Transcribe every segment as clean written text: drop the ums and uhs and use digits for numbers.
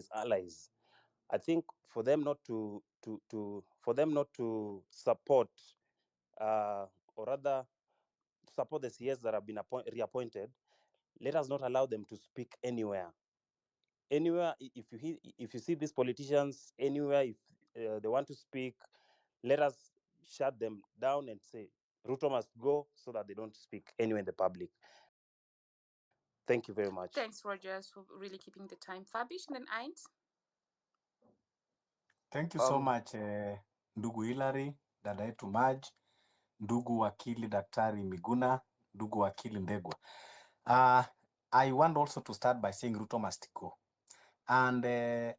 his allies. I think for them not to support, or rather support the CS that have been reappointed, let us not allow them to speak anywhere. If you see these politicians anywhere, if they want to speak, let us shut them down and say Ruto must go, so that they don't speak anywhere in the public. Thank you very much. Thanks, Rogers, for really keeping the time. Fabish and then Eins. Thank you so much, ndugu Hilary, dada yetu Maj, ndugu wakili Daktari Miguna, ndugu wakili Ndegwa. I want also to start by saying Ruto must go. And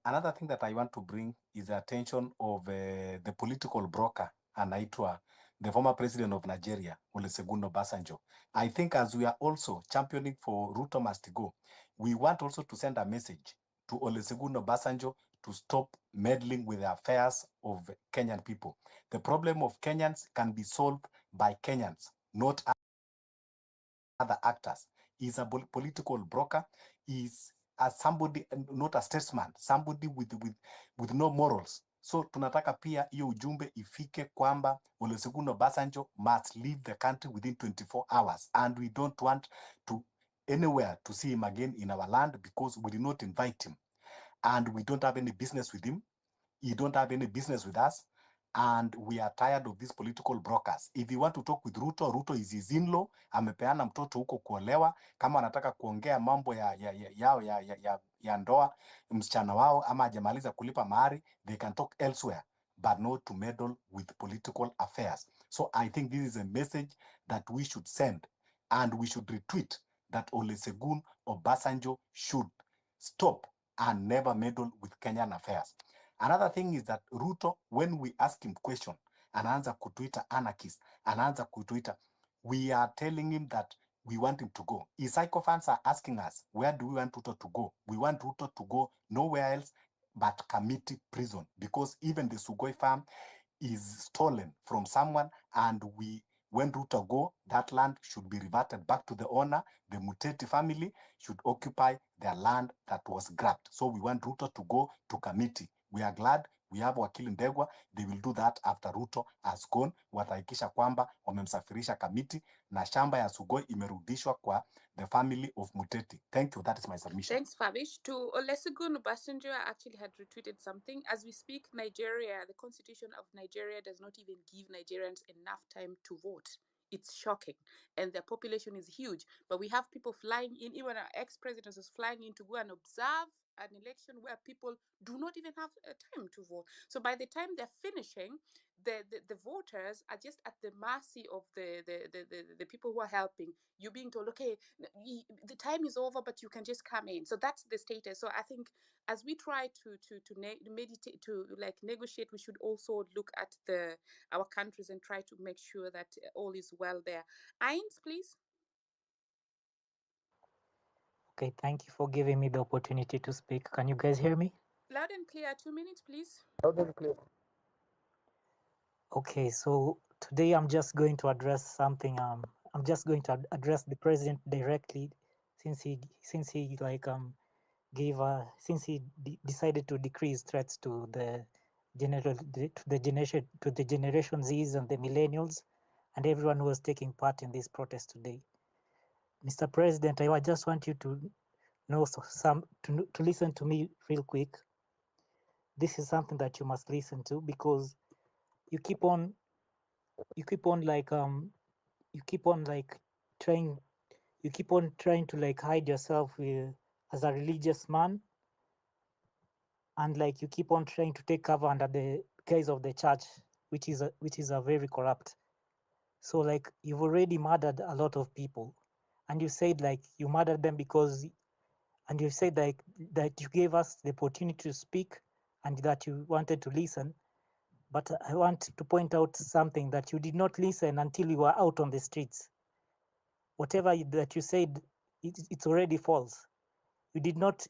another thing that I want to bring is the attention of the political broker, anaitwa the former president of Nigeria, Olusegun Obasanjo. I think as we are also championing for Ruto must go, we want also to send a message to Olusegun Obasanjo to stop meddling with the affairs of Kenyan people. The problem of Kenyans can be solved by Kenyans, not other actors. He's a political broker. He's somebody, not a statesman, somebody with no morals. So tunataka pia hiyo ujumbe ifike kwamba Olusegun Obasanjo must leave the country within 24 hours, and we don't want to anywhere to see him again in our land, because we did not invite him and we don't have any business with him. He don't have any business with us, and we are tired of these political brokers. If you want to talk with Ruto, Ruto is his in-law, amepeana mtoto huko kuolewa. Kama anataka kuongea mambo ya ndoa msichana wao, ama hajamaliza kulipa mahari, they can talk elsewhere, but not to meddle with political affairs. So I think this is a message that we should send, and we should retweet that Olusegun Obasanjo should stop and never meddle with Kenyan affairs. Another thing is that Ruto, when we ask him question, anaanza kutuita anarchist, anaanza kutuita, we are telling him that we want him to go. His sycophants are asking us, where do we want Ruto to go? We want Ruto to go nowhere else but Kamiti prison, because even the Sugoi farm is stolen from someone, and when Ruto go, that land should be reverted back to the owner. The Muteti family should occupy their land that was grabbed. So we want Ruto to go to Kamiti. We are glad we have Wakili Ndegwa. They will do that after Ruto has gone. Watahakikisha kwamba wamemsafirisha Kamiti na shamba ya Sugoi imerudishwa kwa the family of Muteti. Thank you. That is my submission. Thanks, Fabish. To Olusegun Obasanjo, I actually had retweeted something. As we speak, Nigeria, the constitution of Nigeria does not even give Nigerians enough time to vote. It's shocking. And the population is huge. But we have people flying in. Even our ex-president is flying in to go and observe an election where people do not even have time to vote. So by the time they're finishing, the voters are just at the mercy of the people who are helping. You're being told, okay, the time is over, but you can just come in. So that's the status. So I think as we try to meditate, to like negotiate, we should also look at our countries and try to make sure that all is well there. Eins, please. Okay, thank you for giving me the opportunity to speak. Can you guys hear me? Loud and clear. 2 minutes, please. Loud and clear. Okay, so today I'm just going to address something. I'm just going to address the president directly, since he decided to decrease threats to the Generation Zs and the millennials and everyone who was taking part in this protest today. Mr. President, I just want you to know to listen to me real quick. This is something that you must listen to, because you keep on trying to like hide yourself as a religious man, and like you keep on trying to take cover under the guise of the church, which is a very corrupt. So like you've already murdered a lot of people, and you said like you murdered them and you said like that you gave us the opportunity to speak and that you wanted to listen. But I want to point out something, that you did not listen until you were out on the streets. Whatever that you said, it's already false. You did not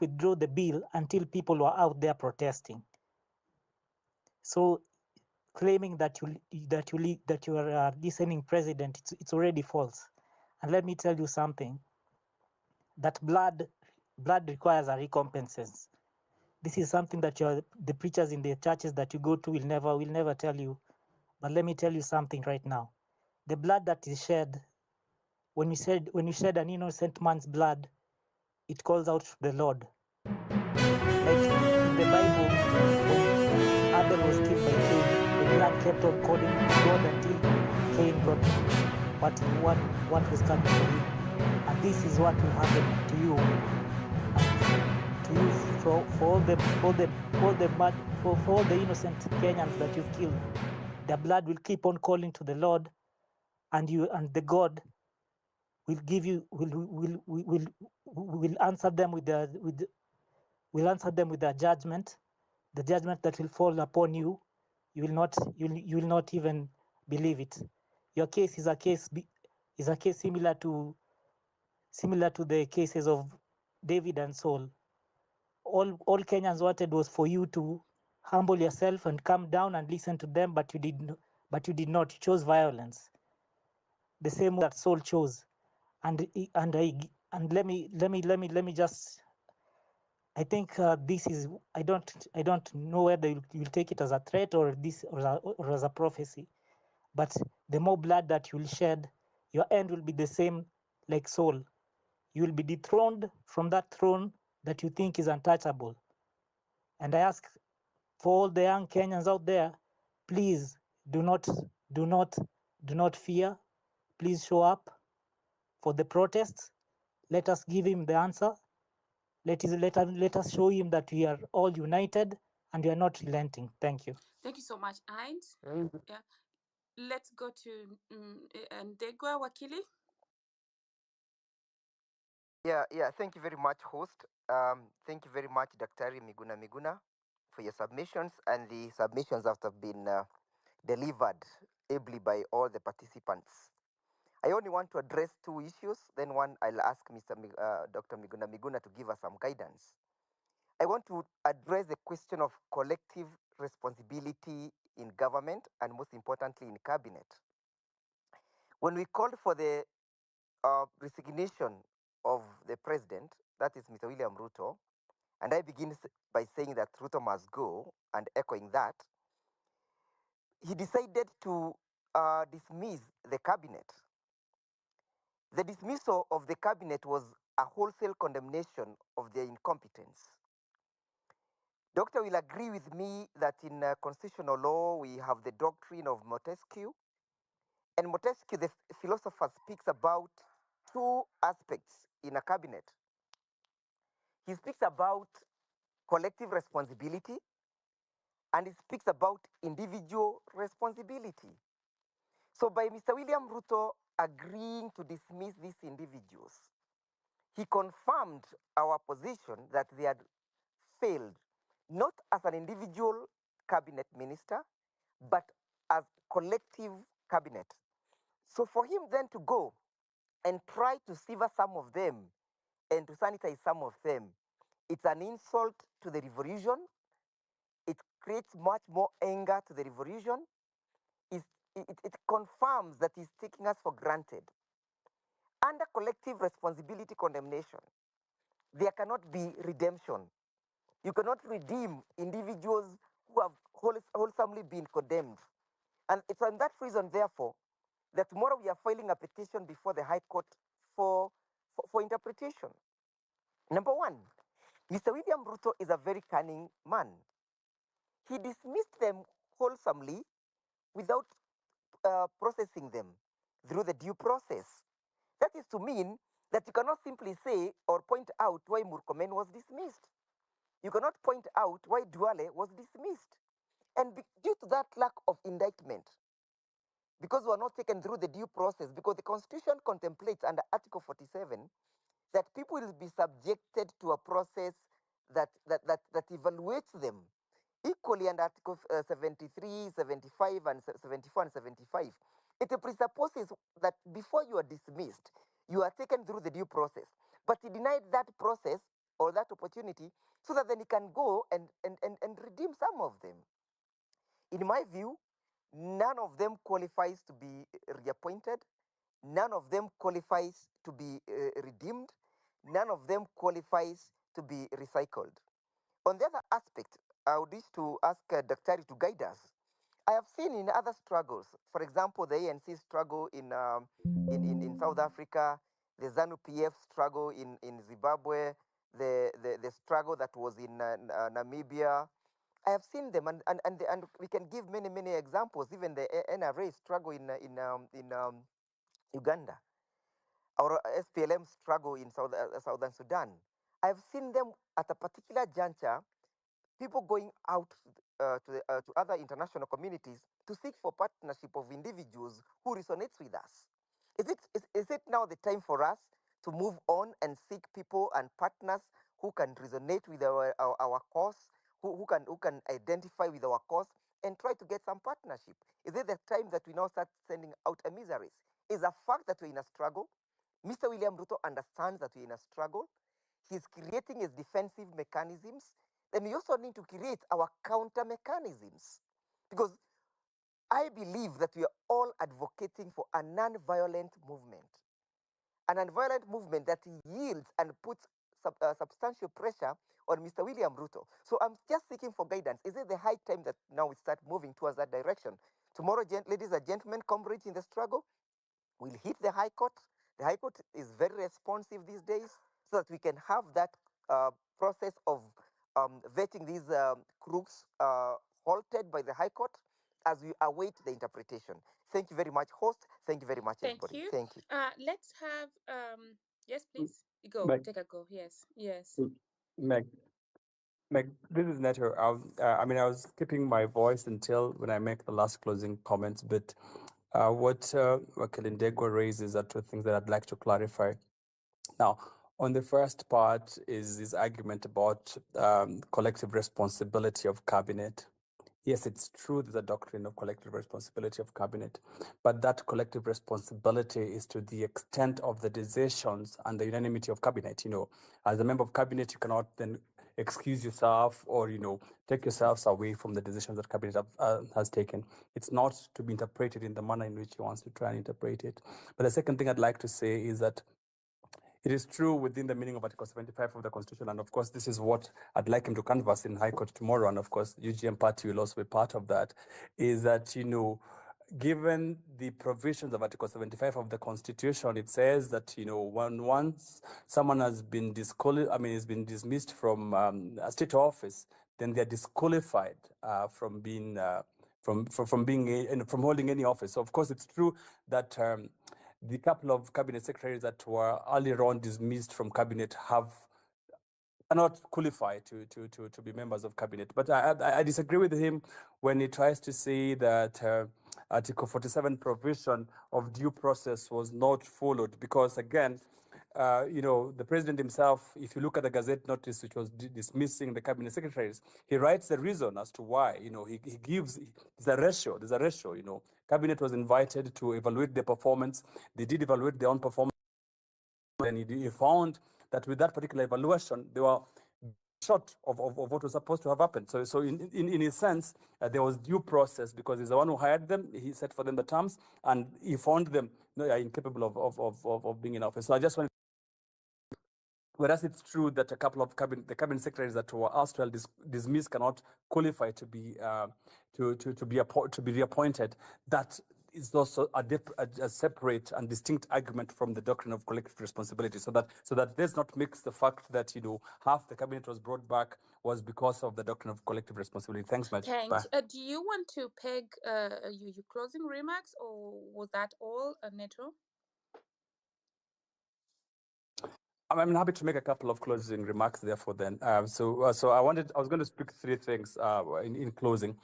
withdraw the bill until people were out there protesting. So claiming that you are a listening president, it's already false. And let me tell you something, that blood requires a recompense. This is something that the preachers in the churches that you go to will never tell you. But let me tell you something right now. The blood that is shed, when you shed an innocent man's blood, it calls out to the Lord. Like in the Bible, when Abel was killed by Cain, the blood kept on calling to God until Cain got what was coming for him. And this is what will happen to you and to you for all the innocent Kenyans that you've killed. The blood will keep on calling to the Lord, and the God will give you will answer them with will answer them with their judgment, the judgment that will fall upon you. You will not even believe it. Your case is a case similar to the cases of David and Saul. All Kenyans wanted was for you to humble yourself and come down and listen to them, but you did not. You chose violence, the same that Saul chose. And let me just, I think this is, I don't know whether you'll take it as a threat or as a prophecy. But the more blood that you'll shed, your end will be the same like Saul. You will be dethroned from that throne that you think is untouchable. And I ask for all the young Kenyans out there, please do not fear. Please show up for the protests. Let us give him the answer. Let us show him that we are all united and we are not relenting. Thank you. Thank you so much, Aint. Yeah. Let's go to Ndegwa Wakili. Yeah. Thank you very much, host. Thank you very much, Daktari Miguna, for your submissions, and the submissions have been delivered ably by all the participants. I only want to address two issues, then one I'll ask Dr. Miguna to give us some guidance. I want to address the question of collective responsibility in government and most importantly in cabinet. When we called for the resignation of the president, that is Mr. William Ruto, and I begin by saying that Ruto must go and echoing that, he decided to dismiss the cabinet. The dismissal of the cabinet was a wholesale condemnation of their incompetence. Doctor will agree with me that in constitutional law we have the doctrine of Montesquieu, and Montesquieu, the philosopher, speaks about two aspects in a cabinet. He speaks about collective responsibility and he speaks about individual responsibility. So by Mr. William Ruto agreeing to dismiss these individuals, he confirmed our position that they had failed, not as an individual cabinet minister, but as collective cabinet. So for him then to go and try to sever some of them and to sanitize some of them, it's an insult to the revolution. It creates much more anger to the revolution. It confirms that he's taking us for granted. Under collective responsibility condemnation, there cannot be redemption. You cannot redeem individuals who have wholesomely been condemned. And it's on that reason, therefore, that tomorrow we are filing a petition before the High Court for interpretation. Number one, Mr. William Ruto is a very cunning man. He dismissed them wholesomely without processing them through the due process. That is to mean that you cannot simply say or point out why Murkomen was dismissed. You cannot point out why Duale was dismissed. And due to that lack of indictment, because we are not taken through the due process, because the Constitution contemplates under Article 47 that people will be subjected to a process that evaluates them equally under Article 73, 75, and 74 and 75. It presupposes that before you are dismissed, you are taken through the due process. But he denied that process or that opportunity so that then he can go and redeem some of them. In my view, none of them qualifies to be reappointed. None of them qualifies to be redeemed. None of them qualifies to be recycled. On the other aspect, I would wish to ask Daktari to guide us. I have seen in other struggles, for example, the ANC struggle in South Africa, the ZANU PF struggle in Zimbabwe, the struggle that was in Namibia. I have seen them, and we can give many examples. Even the NRA struggle in Uganda, or SPLM struggle in Southern Sudan. I have seen them at a particular juncture, people going out to other international communities to seek for partnership of individuals who resonates with us. Is it now the time for us to move on and seek people and partners who can resonate with our cause, who can identify with our cause and try to get some partnership? Is it the time that we now start sending out emissaries? It's a fact that we're in a struggle. Mr. William Ruto understands that we're in a struggle. He's creating his defensive mechanisms. Then we also need to create our counter mechanisms. Because I believe that we are all advocating for a non-violent movement. A non-violent movement that yields and puts substantial pressure on Mr. William Ruto. So I'm just seeking for guidance. Is it the high time that now we start moving towards that direction? Tomorrow, ladies and gentlemen, comrades in the struggle, we'll hit the High Court. The High Court is very responsive these days, so that we can have that process of vetting these crooks halted by the High Court as we await the interpretation. Thank you very much, host. Thank you very much, Thank everybody. you. Thank you. Let's have yes, please. Go. Meg, Take a go. Yes. Meg, this is Neto. I mean, I was keeping my voice until when I make the last closing comments, but what Kalindego raises are two things that I'd like to clarify. Now, on the first part is this argument about collective responsibility of cabinet. Yes, it's true there's a doctrine of collective responsibility of cabinet, but that collective responsibility is to the extent of the decisions and the unanimity of cabinet. You know, as a member of cabinet, you cannot then excuse yourself or, you know, take yourselves away from the decisions that cabinet has taken. It's not to be interpreted in the manner in which he wants to try and interpret it. But the second thing I'd like to say is that it is true within the meaning of Article 75 of the Constitution, and of course, this is what I'd like him to canvass in High Court tomorrow, and of course, UGM party will also be part of that, is that, you know, given the provisions of Article 75 of the Constitution, it says that, you know, once someone has been has been dismissed from a state office, then they're disqualified from being from holding any office. So of course, it's true that the couple of cabinet secretaries that were earlier on dismissed from cabinet are not qualified to be members of cabinet. But I disagree with him when he tries to say that Article 47 provision of due process was not followed, because again, you know, the president himself, if you look at the Gazette notice which was dismissing the cabinet secretaries, he writes the reason as to why. You know, he gives there's a ratio. You know, cabinet was invited to evaluate their performance. They did evaluate their own performance, and he found that with that particular evaluation, they were short of what was supposed to have happened. So in a sense, there was due process, because he's the one who hired them. He set for them the terms, and he found them, you know, incapable of being in office. So I just want. Whereas it's true that a couple of the cabinet secretaries that were erstwhile dismissed cannot qualify to be reappointed. That is also a separate and distinct argument from the doctrine of collective responsibility. So that does not mix the fact that, you know, half the cabinet was brought back was because of the doctrine of collective responsibility. Thanks much. Thanks. Do you want to peg your closing remarks, or was that all, Neto? I'm happy to make a couple of closing remarks. Therefore, then, so I was going to speak three things in closing.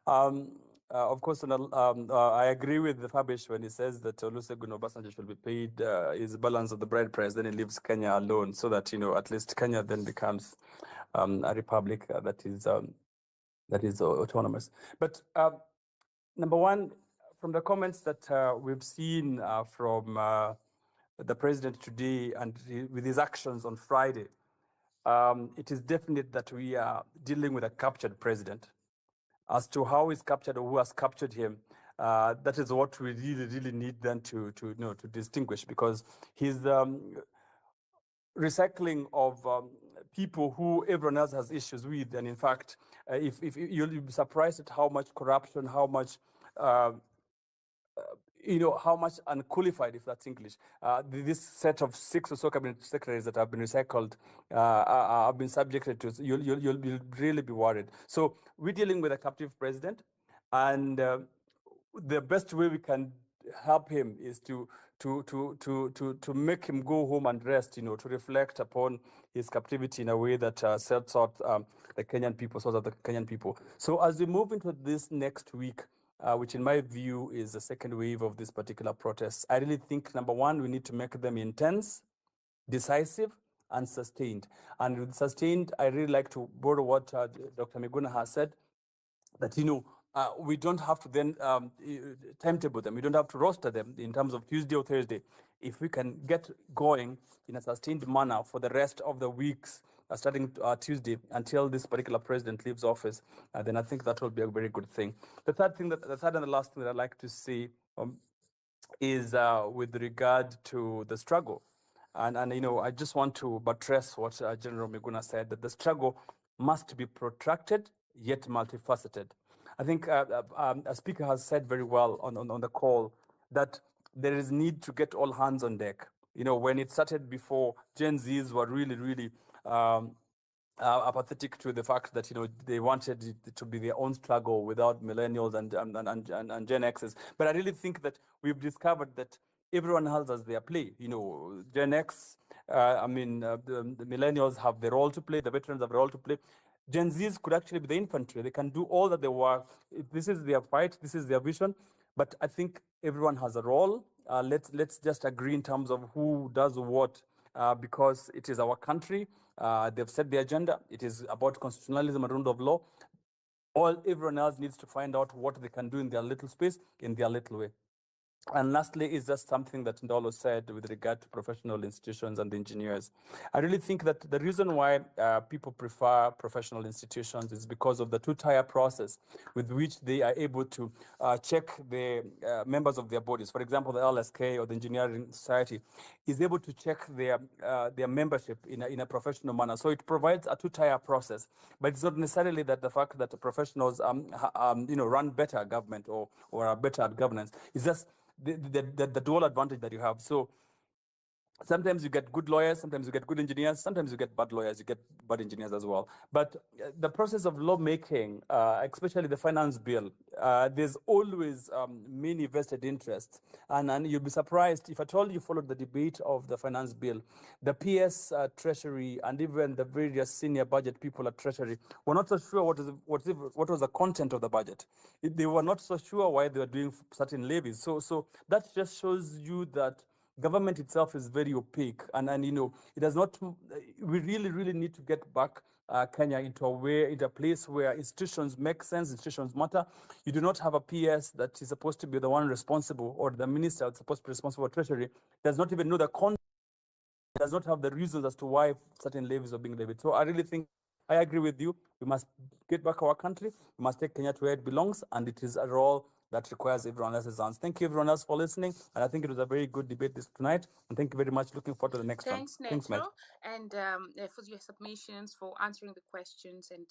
Of course, I agree with the Fabish when he says that Olusegun Obasanjo should be paid his balance of the bride price. Then he leaves Kenya alone, so that, you know, at least Kenya then becomes a republic that is autonomous. But number one, from the comments that we've seen from the president today and with his actions on Friday, it is definite that we are dealing with a captured president. As to how he's captured or who has captured him, that is what we really need then to distinguish, because he's recycling of people who everyone else has issues with. And in fact, if you'll be surprised at how much corruption, how much how much unqualified, if that's English, this set of 6 or so cabinet secretaries that have been recycled have been subjected to, you'll really be worried. So we're dealing with a captive president, and the best way we can help him is to make him go home and rest, to reflect upon his captivity in a way that sets out the Kenyan people, sort of the Kenyan people. So as we move into this next week, which in my view is the second wave of this particular protest, I really think, number one, we need to make them intense, decisive, and sustained. And with sustained, I really like to borrow what Dr. Miguna has said, that, we don't have to then timetable them. We don't have to roster them in terms of Tuesday or Thursday. If we can get going in a sustained manner for the rest of the weeks, starting Tuesday until this particular president leaves office, then I think that will be a very good thing. The third and the last thing that I'd like to see is with regard to the struggle. And I just want to buttress what General Miguna said, that the struggle must be protracted yet multifaceted. I think a speaker has said very well on the call that there is need to get all hands on deck. When it started before, Gen Zs were really, really apathetic to the fact that they wanted it to be their own struggle without millennials and Gen Xs. But I really think that we've discovered that everyone else has their play. Gen X, the millennials have their role to play, the veterans have a role to play. Gen Zs could actually be the infantry. They can do all that they were. This is their fight, this is their vision. But I think everyone has a role. Let's just agree in terms of who does what, because it is our country. They've set the agenda. It is about constitutionalism and rule of law. Everyone else needs to find out what they can do in their little space, in their little way. And lastly, is just something that Ndolo said with regard to professional institutions and engineers. I really think that the reason why people prefer professional institutions is because of the two-tier process with which they are able to check the members of their bodies. For example, the LSK or the Engineering Society is able to check their membership in a professional manner. So it provides a two-tier process, but it's not necessarily that the fact that the professionals run better government or are better at governance. It's just the dual advantage that you have. So sometimes you get good lawyers, sometimes you get good engineers, sometimes you get bad lawyers, you get bad engineers as well. But the process of lawmaking, especially the finance bill, there's always many vested interests. And you'll be surprised if at all you followed the debate of the finance bill. The PS Treasury and even the various senior budget people at Treasury were not so sure what was the content of the budget. They were not so sure why they were doing certain levies. So that just shows you that government itself is very opaque, and it does not. We really need to get back Kenya into a place where institutions make sense, institutions matter. You do not have a PS that is supposed to be the one responsible, or the minister that's supposed to be responsible for treasury does not even know the content, does not have the reasons as to why certain levies are being levied. So I really think I agree with you. We must get back our country. We must take Kenya to where it belongs, and it is a role that requires everyone else's hands. Thank you, everyone else, for listening. And I think it was a very good debate tonight. And thank you very much. Looking forward to the next one. Thanks, Neto, and for your submissions, for answering the questions, and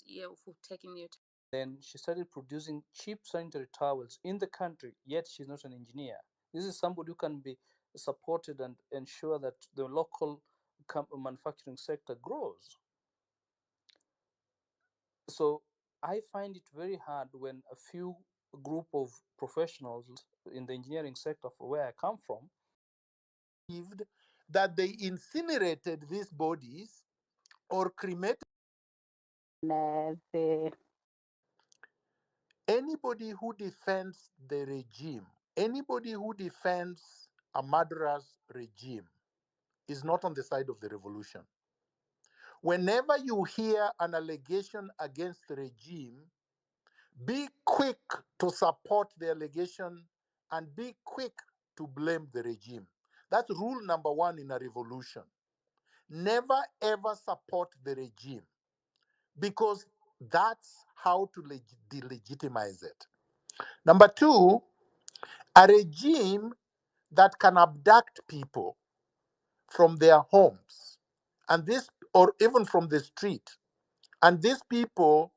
for taking your time. Then she started producing cheap sanitary towels in the country, yet she's not an engineer. This is somebody who can be supported and ensure that the local manufacturing sector grows. So I find it very hard when a few group of professionals in the engineering sector, for where I come from, believed that they incinerated these bodies or cremated. Anybody who defends the regime, anybody who defends a murderous regime, is not on the side of the revolution. Whenever you hear an allegation against the regime, be quick to support the allegation and be quick to blame the regime. That's rule number one in a revolution. Never ever support the regime, because that's how to delegitimize it. Number two, a regime that can abduct people from their homes, and these or even from the street. And these people's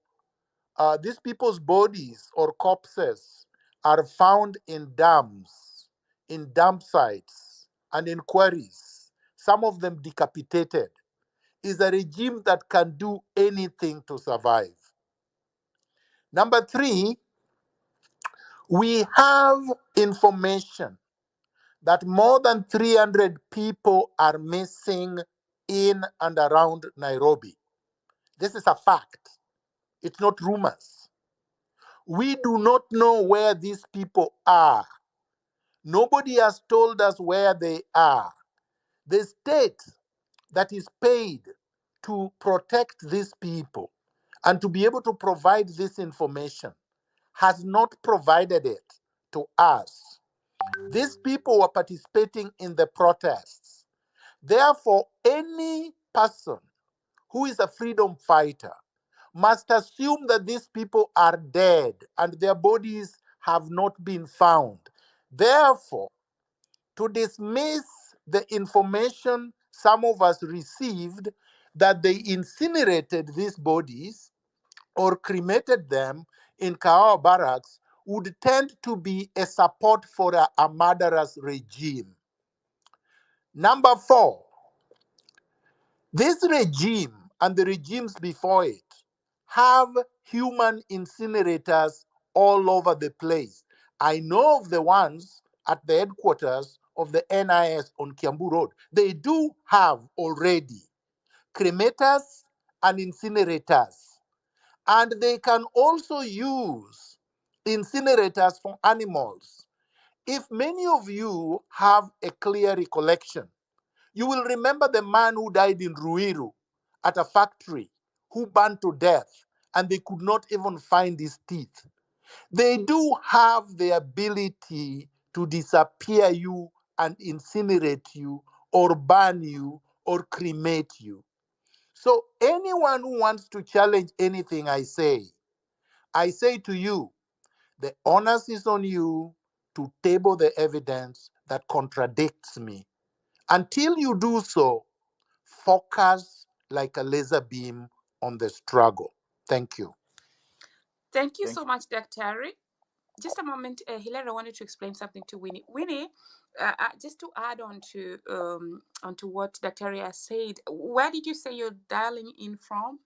bodies or corpses are found in dams, in dump sites, and in quarries, some of them decapitated, is a regime that can do anything to survive. Number three, we have information that more than 300 people are missing in and around Nairobi. This is a fact. It's not rumors. We do not know where these people are. Nobody has told us where they are. The state that is paid to protect these people and to be able to provide this information has not provided it to us. These people were participating in the protests. Therefore, any person who is a freedom fighter must assume that these people are dead and their bodies have not been found. Therefore, to dismiss the information some of us received that they incinerated these bodies or cremated them in Kahawa barracks would tend to be a support for a murderous regime. Number four, this regime and the regimes before it have human incinerators all over the place. I know of the ones at the headquarters of the NIS on Kiambu Road. They do have already cremators and incinerators. And they can also use incinerators for animals. If many of you have a clear recollection, you will remember the man who died in Ruiru at a factory, who burned to death, and they could not even find his teeth. They do have the ability to disappear you and incinerate you, or burn you, or cremate you. So, anyone who wants to challenge anything I say to you, the onus is on you to table the evidence that contradicts me. Until you do so, focus like a laser beam on the struggle. Thank you. Thank you so much, Dr. Just a moment, Hilary wanted to explain something to Winnie. Winnie, just to add on to onto what Dr. has said, where did you say you're dialing in from?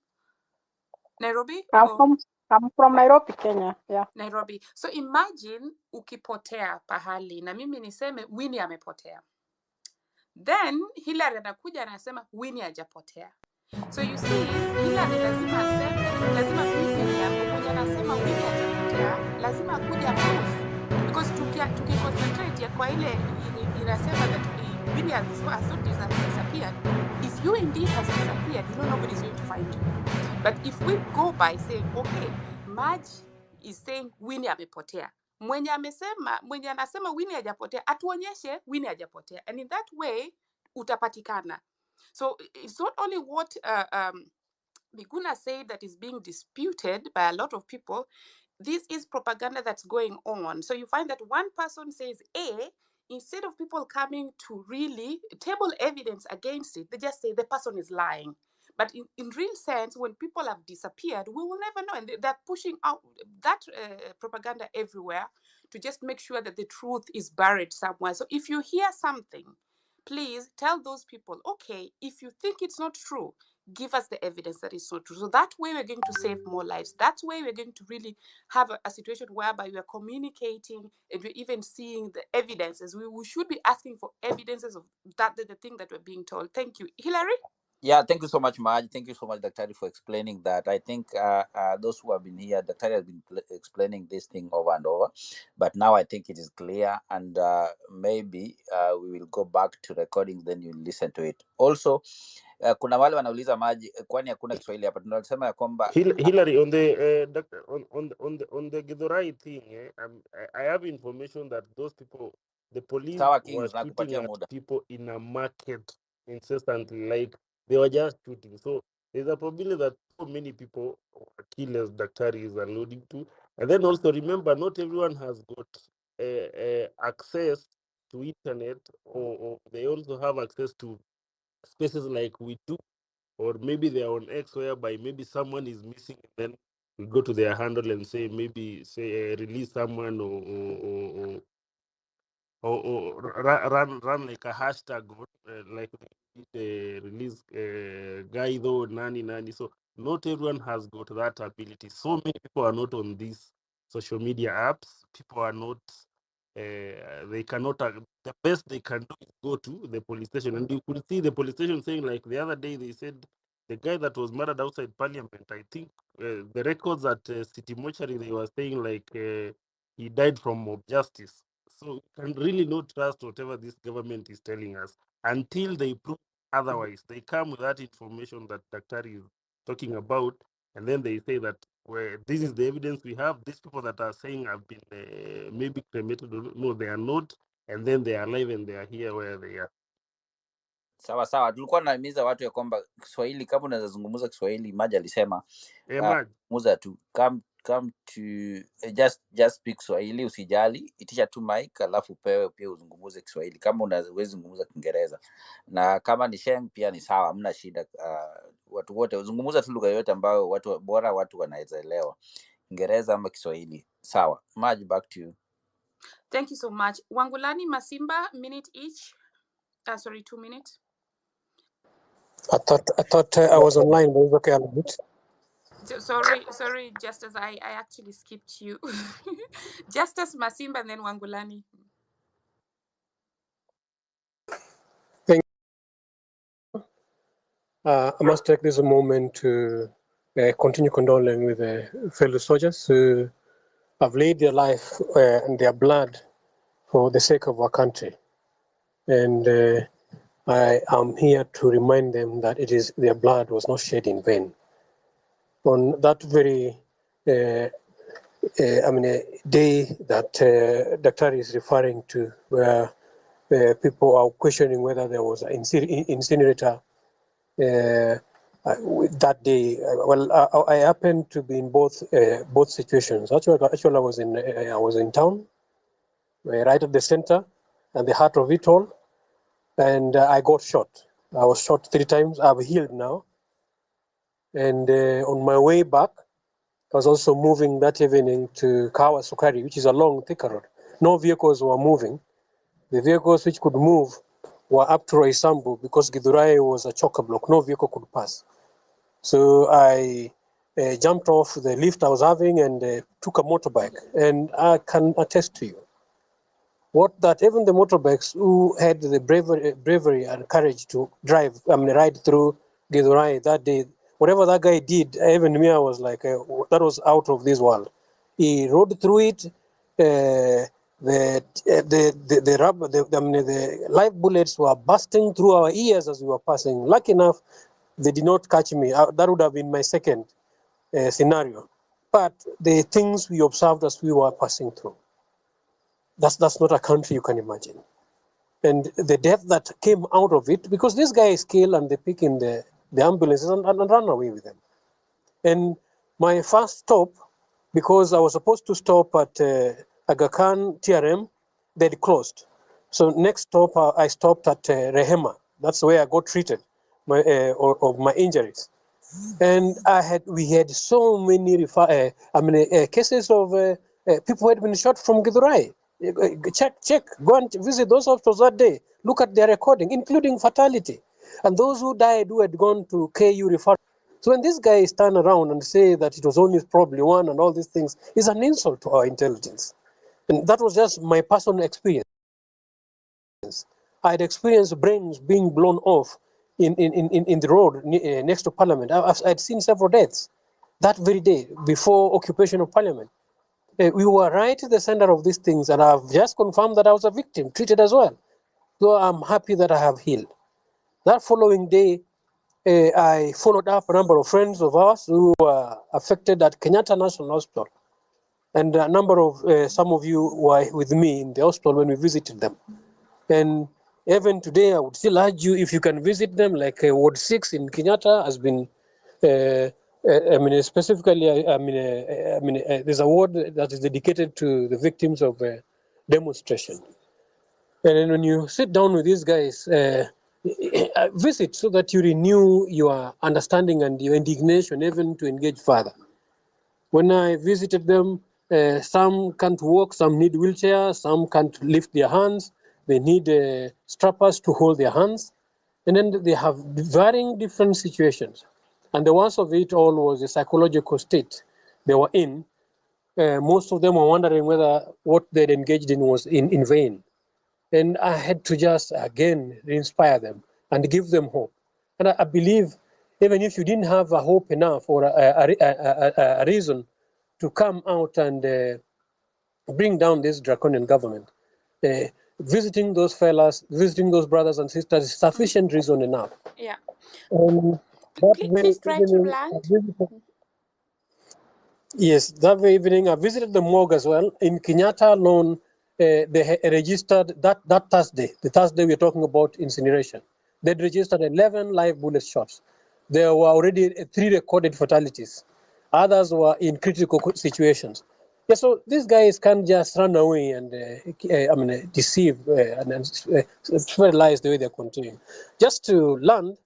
Nairobi? I'm from Nairobi, Kenya. Yeah. Nairobi. So imagine ukipotea pahali na mimi niseme Winnie amepotea. Then Hilary anakuja anasema Winnie hajapotea. So you see, Hilary lazima aseme, lazima mimi hapo mwenye anasema Winnie hajapotea, lazima akuja proof. Because tukiconcentrate kwa ile inasema that Winnie has not disappeared. If you indeed has disappeared, you know nobody is going to find you. But if we go by saying, okay, Marge is saying Winnie amepotea. Mwenye anasema Winnie hajapotea, atuonyeshe Winnie hajapotea. And in that way, utapatikana. So it's not only what Miguna said that is being disputed by a lot of people. This is propaganda that's going on. So you find that one person says A, instead of people coming to really table evidence against it, they just say the person is lying. But in real sense, when people have disappeared, we will never know. And they're pushing out that propaganda everywhere to just make sure that the truth is buried somewhere. So if you hear something, please tell those people, okay, if you think it's not true, give us the evidence that it's not true. So that way we're going to save more lives. That way we're going to really have a situation whereby we are communicating and we're even seeing the evidences. We should be asking for evidences of that the thing that we're being told. Thank you. Hilary? Yeah, thank you so much, Marge. Thank you so much, Dr. for explaining that. I think those who have been here, Dr. has been explaining this thing over and over, but now I think it is clear, and maybe we will go back to recordings, then you listen to it. Also, kuna wale wanauliza Maji, kwani hakuna Kiswahili hapa? Tunasema ya kwamba Hillary, on the doctor, on the Githurai thing, I have information that those people, the police Sawa were Kings, shooting nakupatia at muda. people in a market incessantly, like they were just shooting. So there's a probability that so many people were killed, as Daktari is alluding to. And then also remember, not everyone has got access to internet, or they also have access to spaces like we do. or maybe they are on X, whereby maybe someone is missing, then we go to their handle and say maybe release someone, or run like a hashtag, like release guy though nani. So not everyone has got that ability. So many people are not on these social media apps. People are not. They cannot. The best they can do is go to the police station, and you could see the police station saying, like the other day, they said the guy that was murdered outside Parliament. I think the records at City Mortuary, they were saying like he died from mob justice. So we can really not trust whatever this government is telling us until they prove otherwise. They come with that information that Dr. is talking about, and then they say that, well, this is the evidence we have. These people that are saying have been maybe cremated, no, they are not, and then they are alive and they are here where they are. Sawa sawa, tulikuwa tunahimiza watu ya kwamba Kiswahili, kama unaweza zungumza Kiswahili, Maji alisema zungumza tu, come to just speak Kiswahili, usijali, itisha tu mic alafu pewe pia uzungumuze Kiswahili. Kama unaweza zungumza Kiingereza na kama ni Sheng pia ni sawa, hamna shida. Watu wote uzungumuza tu lugha yote ambayo watu wanaweza elewa, Kiingereza ama Kiswahili. Sawa, Maji, back to you. Thank you so much. Wangulani, Masimba, minute each. Sorry, 2 minutes. I thought I was online, but it's okay. I'll mute. Sorry, Justice, I actually skipped you. Justice Masimba and then Wangulani. Thank you. I must take this moment to continue condoling with the fellow soldiers who have laid their life and their blood for the sake of our country. And I am here to remind them that their blood was not shed in vain. On that very day that Dr. is referring to, where people are questioning whether there was an incinerator that day. I happened to be in both situations. Actually, I was in town, right at the center and the heart of it all, and I got shot. I was shot 3 times. I've healed now, and on my way back, I was also moving that evening to Kawa Sukari, which is a long, thicker road. No vehicles were moving. The vehicles which could move were up to Roysambu because Githurai was a chock-a-block. No vehicle could pass. So I jumped off the lift I was having and took a motorbike. And I can attest to you, what that even the motorbikes who had the bravery and courage to ride through Githurai that day, whatever that guy did, even me, I was like, that was out of this world. He rode through it. The live bullets were bursting through our ears as we were passing. Lucky enough, they did not catch me. That would have been my second scenario. But the things we observed as we were passing through, that's not a country you can imagine. And the death that came out of it, because this guy is killed and they pick in the ambulances and run away with them. And my first stop, because I was supposed to stop at Aga Khan TRM, they'd closed. So next stop, I stopped at Rehema. That's where I got treated of my injuries. And we had so many cases of people who had been shot from Githurai. Check, go and visit those hospitals that day. Look at their recording, including fatality. And those who died who had gone to KU referral. So when this guy turn around and say that it was only probably one and all these things, is an insult to our intelligence. And that was just my personal experience. I had experienced brains being blown off in the road next to Parliament. I'd seen several deaths that very day before occupation of Parliament. We were right at the center of these things, and I've just confirmed that I was a victim, treated as well. So I'm happy that I have healed. That following day, I followed up a number of friends of ours who were affected at Kenyatta National Hospital. And a number of, some of you were with me in the hospital when we visited them. And even today, I would still urge you, if you can visit them, like Ward 6 in Kenyatta has been, specifically, there's a ward that is dedicated to the victims of demonstration. And then when you sit down with these guys, Visit so that you renew your understanding and your indignation, even to engage further. When I visited them, some can't walk, some need wheelchairs, some can't lift their hands. They need strappers to hold their hands. And then they have varying different situations. And the worst of it all was the psychological state they were in. Most of them were wondering whether what they'd engaged in was in vain. And I had to just, again, inspire them and give them hope. And I believe even if you didn't have a hope enough or a reason to come out and bring down this draconian government, uh, visiting those fellas, visiting those brothers and sisters is sufficient reason enough. Yeah. That Please, way, please try to evening, land. yes, that very evening I visited the morgue as well. In Kenyatta alone, they registered that Thursday, the Thursday we're talking about incineration. They'd registered 11 live bullet shots. There were already 3 recorded fatalities. Others were in critical situations. Yeah, so these guys can't just run away and deceive and spread lies the way they're continuing. Just to land,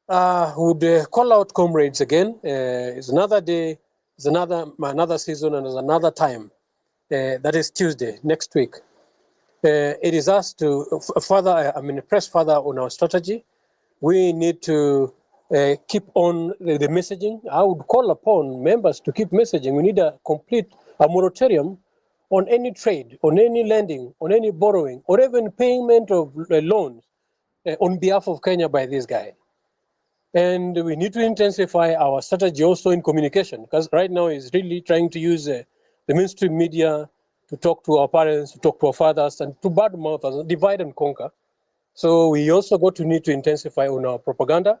would call out comrades again. It's another day, it's another season, and it's another time. That is Tuesday next week. It is us to further, press further on our strategy. We need to keep on the messaging. I would call upon members to keep messaging. We need a moratorium on any trade, on any lending, on any borrowing, or even payment of loans on behalf of Kenya by this guy. And we need to intensify our strategy also in communication, because right now he's really trying to use the mainstream media to talk to our parents, to talk to our fathers, and to badmouth us, divide and conquer. So we also got to need to intensify on our propaganda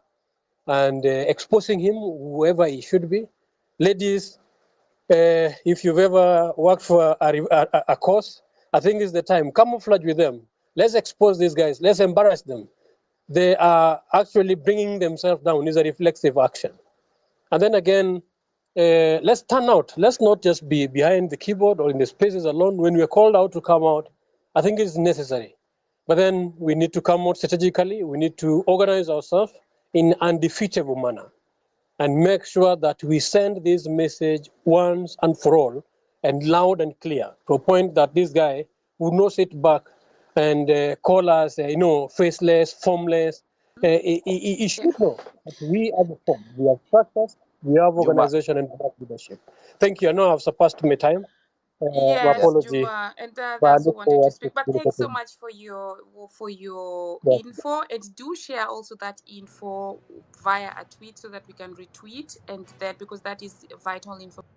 and exposing him whoever he should be. Ladies, if you've ever worked for a cause, I think it's the time. Camouflage with them. Let's expose these guys. Let's embarrass them. They are actually bringing themselves down. It's a reflexive action. And then again, let's turn out. Let's not just be behind the keyboard or in the spaces alone. When we're called out to come out, I think it's necessary. But then we need to come out strategically. We need to organize ourselves in an undefeatable manner and make sure that we send this message once and for all and loud and clear to a point that this guy would not sit back and call us, faceless, formless. He should know that we have a form, we have structures, we have Juma, organization and we have leadership. Thank you. I know I've surpassed my time. My yeah, Yes, apology, Juma, and but I others who look wanted to forward to speak. But thanks so communicating. much for your Yeah. info, and do share also that info via a tweet so that we can retweet, and that because that is vital information.